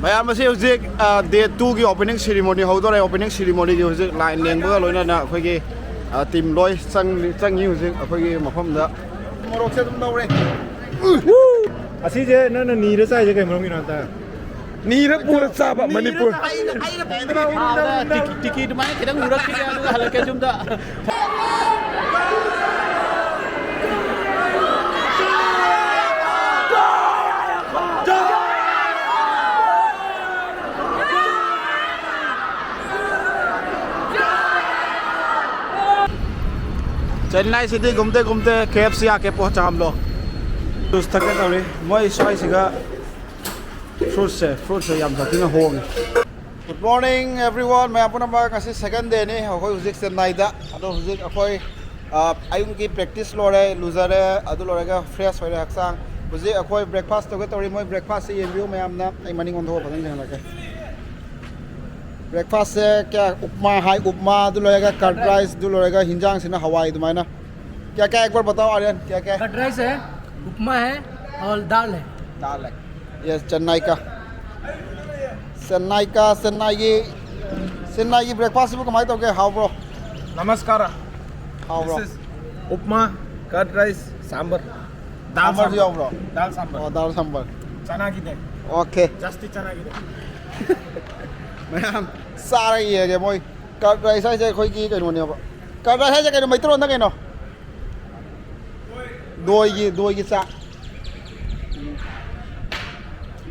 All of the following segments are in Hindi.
मैम से हजिक डे 2 की ओपनिंग सेरेमनी होदोरे ओपनिंग सेरेमनी की हजिक लाइन लेंबगा लोइना अखोगी टीम लोय चंगी हजिक अखोगी मफमदा मोरक से तुम दौरे असीजे नन नीरे चाइजे कई मरमी नाता नीरे पूरा चाबा मणिपुर टिकट माने खिदंग उरक के हलके जुमदा चेन्नई सिटी घूमते घूमते KFC आके पहुंचा हम लोग जूस थके तौरी मैं स्वाई सिगा फ्रूट से याम साथी में होंगे गुड मॉर्निंग एवरीवन मैं अपना बार सेकंड डे ने अखोई हुजिक चेन्नई दा अदो हुजिक अखोई आयुम की प्रैक्टिस लोरे लूजरे अदो लोरेगा फ्रेश होरे हक्सांग हुजिक अखोई ब्रेकफास्ट तोगे तौरी मैं ब्रेकफास्ट से येबियो मैं आमना आई मनिंग ऑन थो फदंग जंग लगे ब्रेकफास्ट से क्या उपमा हाई उपमा दो लोरेगा कर्ड राइस दो लोरेगा हिंजांग सिना हवाई दुमाइना क्या क्या एक बार बताओ आर्यन क्या क्या कर्ड राइस है उपमा है और दाल है यस चेन्नई की ब्रेकफास्ट भी कमाई तो हाउ ब्रो नमस्कार हाउ bro upma curd rice sambar दाल ब्रो दाल सांबर दाल सांबर चना की दे ओके जास्ती चना की दे मैम सारा ये है मोई कर्ड राइस है कोई की कहीं नहीं होगा कर्ड राइस है कहीं मैत्रों ना कहीं दो की सा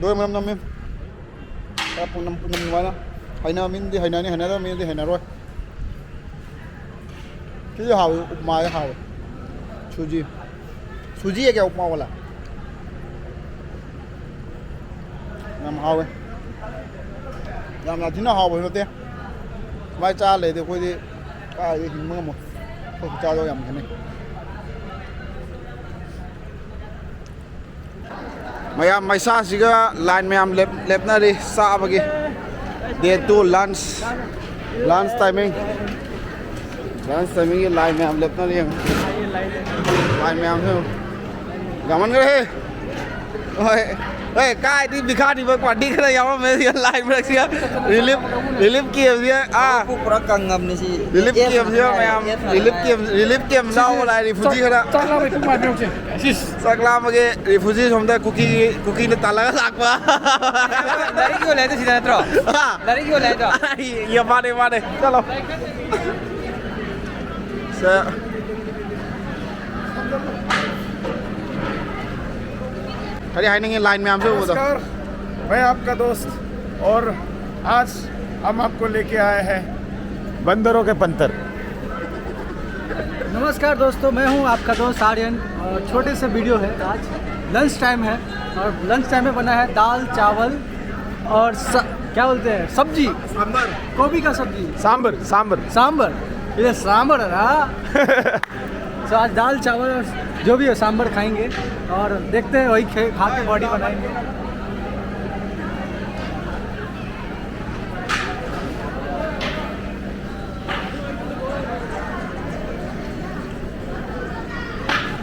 दो मैम नम पुनम वाला हैना मिंदी हैना नहीं हैना मिंदी हैना रोय कि जो हाउ उपमा है हाउ सूजी है क्या उपमा वाला नाम हाउ है नाम ना जिन्ना हाउ है नोते मैं चाह ले दे कोई दे का ये हिम्मत मो तो चाह दो याम कने मैम मैसा सिगा लाइन मैम लेपना रे साबगे डे 2 लंच टाइमिंग की लाइन मैम लेपना रे लाइन मैम से गमन करे ओए काय दी बिखा दी क्वाडी करे याव में लाइन में सिया रिलीफ की है पूरा कंगम ने सी रिलीफ की है मैम रिलीफ की लाओ ला रिफ्यूजी करा चला भाई तुम मारने से सकला मगे रिफ्यूजी समदा कुकी ने ताला लाकवा दारी क्यों ले तो सीधा नत्रो दारी क्यों ले तो ये माने चलो सर खड़ी हाइनिंग लाइन में हमसे वो नमस्कार मैं आपका दोस्त और आज हम आपको लेके आए हैं बंदरों के पंतर नमस्कार दोस्तों मैं हूं आपका दोस्त आर्यन और छोटे से वीडियो है आज लंच टाइम है और लंच टाइम में बना है दाल चावल और क्या बोलते हैं सब्जी गोभी का सब्जी सांबर ये सांबर है ना तो आज दाल चावल और जो भी है सांबर खाएंगे और देखते हैं वही खा के बॉडी बनाएंगे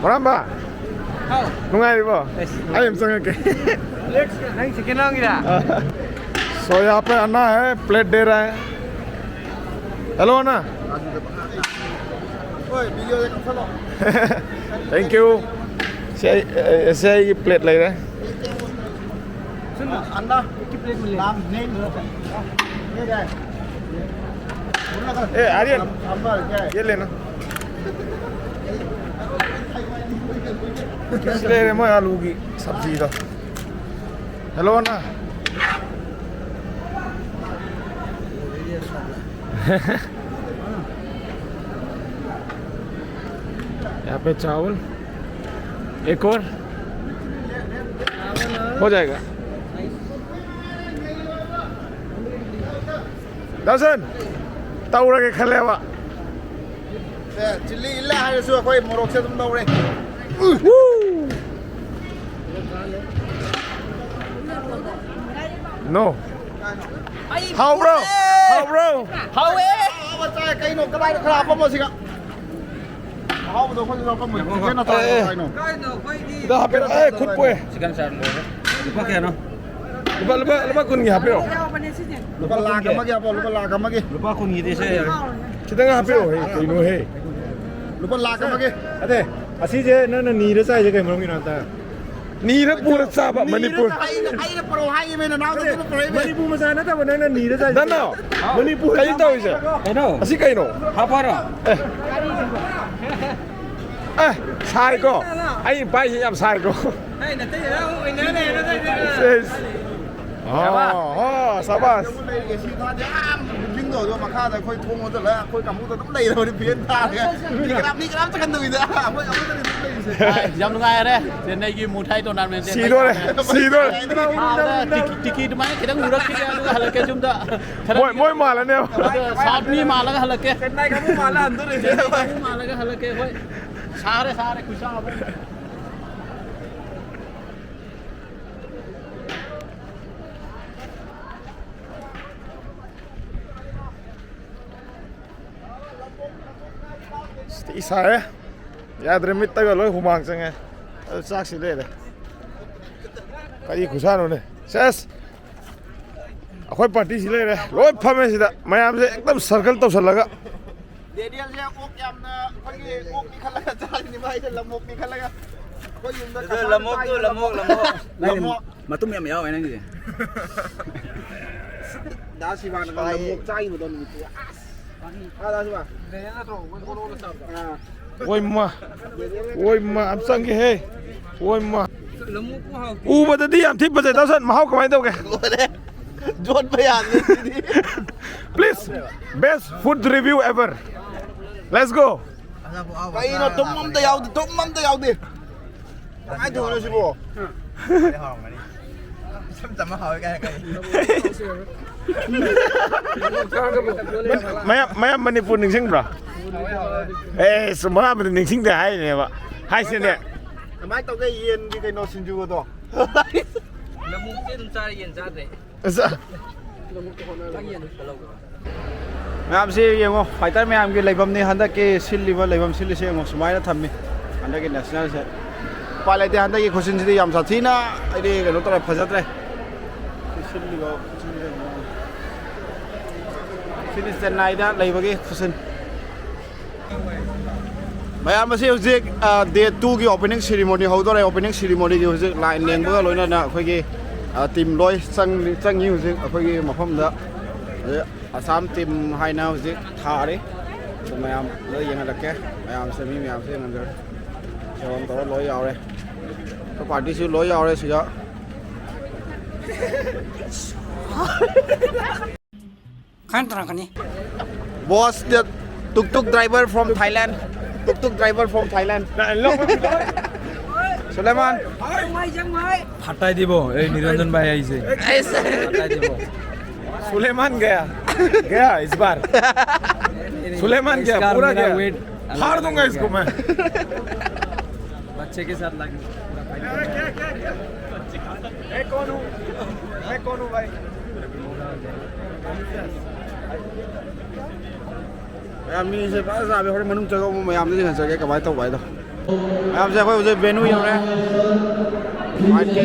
Maramba नुंगाइबो आई एम संगे नहीं चिकन होंगे सो यहाँ पे अन्ना है प्लेट दे रहा है हेलो अन्ना थैंक यू ऐसे ही प्लेट ले रहे हैं अन्ना नाम नहीं ए आर्यन ये लेना किस ले रहे मैं आलू की सब्जी का हेलो अन्ना यहाँ पे चावल एक और हो जाएगा दर्शन ताउरा के खलेवा चिल्ली इल्ला है सो कोई मोरक से तुम दौड़े know how bro how a बच्चा कहीं नो कबाई खराब पम सिगा हाउ दो कोई नो पम जे ना तो कहीं नो दा पे ए खुद पे चिकन चाट लो ऊपर क्या ना Lupa kun ngapeo. lupa la kamagi apa lupa la kamagi Lupa kun gitu sih. Kita ngapeo he, kino he. lupa la kamagi Ade, asih je na ni re sai je kai mong nata. Ni re pura sa ba Manipur. ai pro hai me na nau de pro me Manipur ma sa na ta na ni re sai. Dan no. Manipur kai tau je. Ano? Asih kai no. Apa no? Sai ko. Ai bai yam sai ko. Hey, nanti ya, ini nanti. Yes. Sabas. si tha de am jing do ma kha da khoi thong mo la khoi kam mo da dum dai lo ni pien tha de ni kram ta kan du da khoi kam mo da dum dai Jam ngai re sen nei gi mu thai tournament Si do le. Si do. tiki tu mai kita ngurak kita lu halake jum da Moi ma la ne. saat ni mala ka halake nai kam mo ma la andu re mala ka halake hoi sare kusa Isa ya. Ya dremit ta loi humang change. Chak si le le. Kai khusano ne. Ses. Akhoi party si le le. Loi phame si da. Mayam se ekdam circle to salaga. de dia se ok yam na khoi gi ok ni khala ga ja ni bai de lamok ni khala ga khoi yum da Lamok. Matum ya mèo này gì? da si ba na lamok chai mo don ni tu da si ba Oi ma am sang ge he. Oi ma. U ba di am thip ba je tausan ma hau kamai dau ke. jod bayan ni Please. Best food review ever. Let's go. kai no tum mam da yaw di ai thu no si bo Mayam Manipur ning sing bra. Semuaมันning sing da hai ne ba. Hai sin ne. mai tao cái yen đi cái no sin ju do Lamok itu cari yang cari. Ma'am से येंगो फाइटर मैम के लेबम ने हंदा के सिल्लिबा लेबम सिल्लि से येंगो सुमाइना थम्मी हंदा के नेशनल से पाले दे हंदा के खुशिन से याम साथीना आइदे के नो तरा फजत्रे सिल्लिबा फिनिश चेन्नई दा लेबगे खुशिन मैम से हुजिक डे 2 की ओपनिंग सेरेमनी होदोरे ओपनिंग सेरेमनी की हुजिक लाइन लेंबगा लोइना ना अखोगी टीम लोय चंगी हुजिक अखोगी मफम दा Assam team hai na huzik tha re so mayam lo yang lake mayam se mi mayam se ngan der so tor lo yaw re to party su lo yaw re su ya Kan terang kan ni? boss the tuk driver from Thailand driver from Thailand Suleiman Hatai dibo, Niranjan bhai aise. Hatai dibo. Suleman गया इस बार सुलेमान गया पूरा गया फाड़ दूंगा इसको मैं बच्चे के साथ लग मैं कौन हूँ भाई mayam ni se ba sa be hore manung jaga mo mayam ni kan jage ka bai to bai do mayam se khoi je venue yaw re fight ke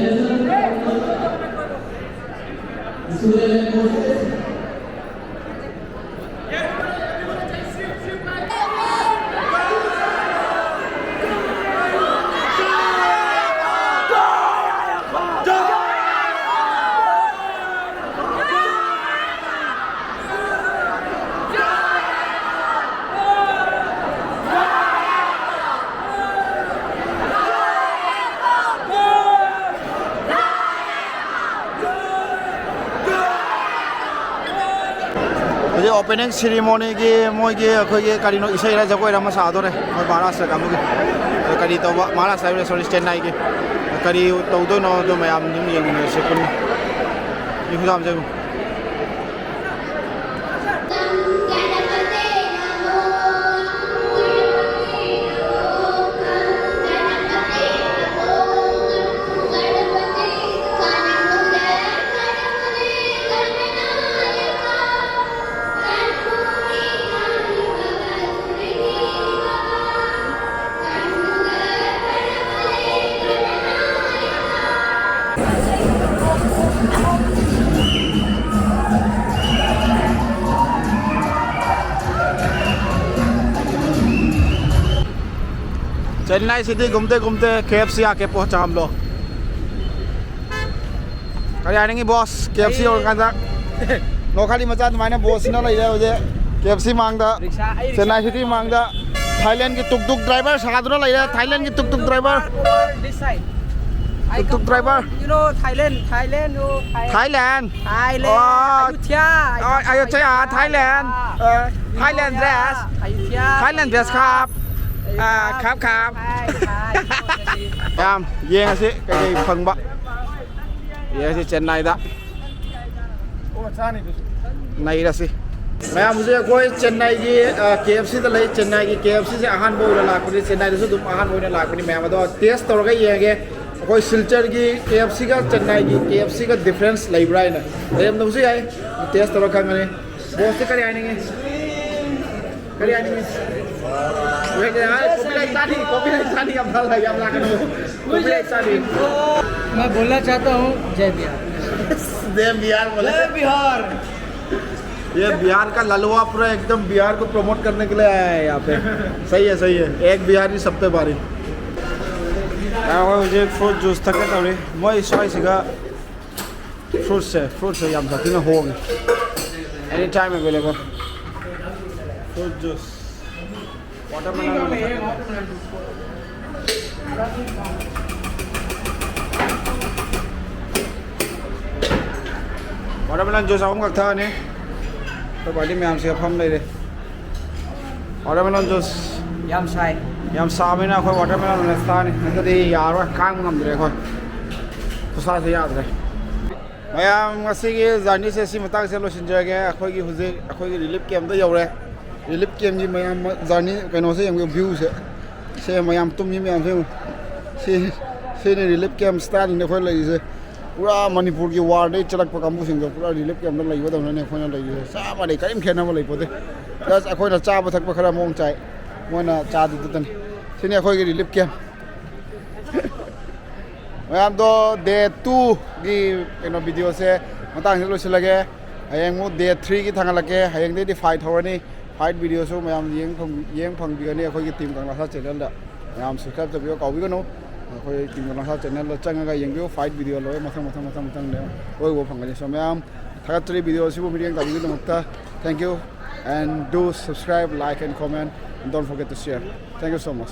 ये ओपनिंग सेरेमनी की मोई के अखोई के कारिनो इसे रा जगो रा मसा दो रे मोई महाराष्ट्र का मुगे कारि तो महाराष्ट्र रे सॉरी चेन्नई के कारि तो दो नो दो मैं आम निम यंग से कुन ये खुदाम जगो चेन्नई सिटी घूमते घूमते KFC आके पहुंचा हम लोग कहीं आएंगे बॉस KFC और कहाँ नौखाली मचा तुम्हारे बॉस ना लग रहा है मुझे KFC मांगता चेन्नई सिटी मांगता थाईलैंड की टुक टुक ड्राइवर साधुना लग रहा है थाईलैंड की टुक टुक driver This side. tuk-tuk driver. You know Thailand. Thailand Thailand. Oh. Ayutthaya. Thailand Thailand dress Ayutthaya. Thailand dress ครับครับยามเยี่ยงสิไอ้ฟังบะเยี่ยงสิเชนไนด้า ओ अच्छा नहीं कुछ नहीं रसी मैं मुझे कोई चेन्नई की KFC तो ले चेन्नई की KFC से आहान बोल रहा है चेन्नई से तुम आहान बोलने लाग पड़ी मैं मतलब टेस्ट तो रखा ही है कोई सिल्चर की KFC का चेन्नई की KFC का डिफरेंस लाइव रहा है ना ये हम तुमसे आए टेस्ट तो रखा मैंने बहुत से करे आएंगे वे कॉपीराइट सानी अब डाल रहा है अब लाकर कॉपीराइट सानी मैं बोलना चाहता हूँ जय बिहार। जय बिहार बोले बिहार। ये बिहार का ललवा पूरा एकदम बिहार को प्रमोट करने के लिए आया है यहाँ पे सही है एक बिहारी सब पे बारी मुझे फ्रूट जूस तक तौरी मैं स्वाइस का फ्रूट से याम साथी में होंगे any time available fruit juice watermelon juice हम था ने तो बाली में हमसे फम ले वाटरमेलन जूस Yam Sai. याम सामे ना कोई वाटरमेलन नस्ता ने नंदे यार काम ngam दरे कोई तो साथ याद रहे मैम ngasi की जर्नी से सी मतंग से लोशन जगे अखोई की हुजे अखोई की रिलीफ कैंप तो you're relief camp ji ma'am journey कनो से यंग व्यू से मैम तुम जी मैम से ने रिलीफ कैंप स्टार ने कोई लई से पूरा मणिपुर की वार दे चलक प कामबु सिंग पूरा रिलीफ कैंप लई बदम ने खोना लई सा बादे करिम खेना लई पोते प्लस अखोइना चाबा थकप खरा मोंग चाय मोना चा दुतन सिने अखोई की रिलीफ कैंप मैम तो डे 2 की कनो वीडियो से मतंग से लोसलगे हयेंग मु डे 3 की थांगलके हयेंग दे फाइट होरनी फाइट वीडियो सो मैम येंग फंग बिगने अखोई की टीम कंगलासा चैनल दा मैम सब्सक्राइब तबियो काउबिगनो अखोई टीम कंगलासा चैनल दा चंगा येंगियो फाइट वीडियो लोय मथंग ले ओय वो फंगले सो मैम थागतरी वीडियो सिबो मीडियम काबिगो नमक्ता thank you and do subscribe like and comment and don't forget to share thank you so much